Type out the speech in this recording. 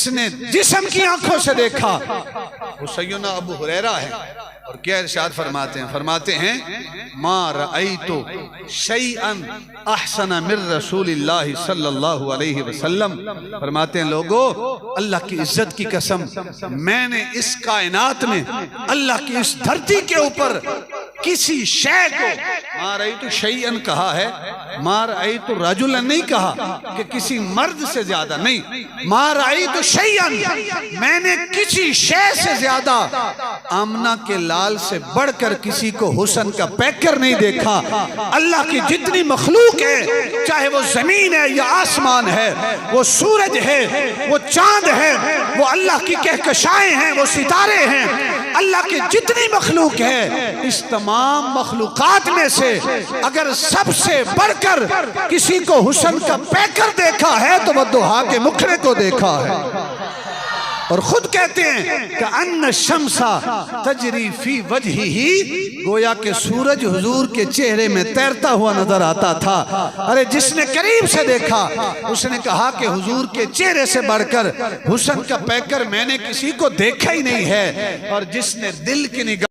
जिसने जिस्म की आंखों से देखा वो सैयदना अबू हुरैरा है। और क्या इरशाद फरमाते हैं मा रअयतु शैअन अहसन मिन रसूलिल्लाह सल्लल्लाहु अलैहि वसल्लम। फरमाते हैं लोगों, अल्लाह की इज्जत की कसम, मैंने इस कायनात में, अल्लाह की इस धरती के ऊपर किसी शय को, मा रअयतु शैअन कहा है, मा रअयतु रजुलन नहीं कहा कि किसी मर्द से ज्यादा, नहीं, मा रअयतु शैअन, मैंने किसी शय से ज्यादा आमना के लाल से बढ़कर किसी को हुस्न का पैकर नहीं देखा। अल्लाह की जितनी मखलूक है, चाहे वो जमीन है या आसमान है, वो सूरज है, वो चांद है, वो अल्लाह की कहकशाएं हैं, वो सितारे हैं, अल्लाह की जितनी मखलूक है, इस तमाम मखलूकात में से अगर सबसे बढ़कर किसी को हुस्न का पैकर देखा है तो वद्दुहा के मुखरे को देखा है। और खुद कहते हैं कि अन्न शम्सा तजरी फी वजहिही, गोया के सूरज हुजूर के चेहरे में तैरता हुआ नजर आता था। अरे जिसने करीब से देखा उसने कहा कि हुजूर के चेहरे से बढ़कर हुस्न का पैकर मैंने किसी को देखा ही नहीं है। और जिसने दिल की निगाह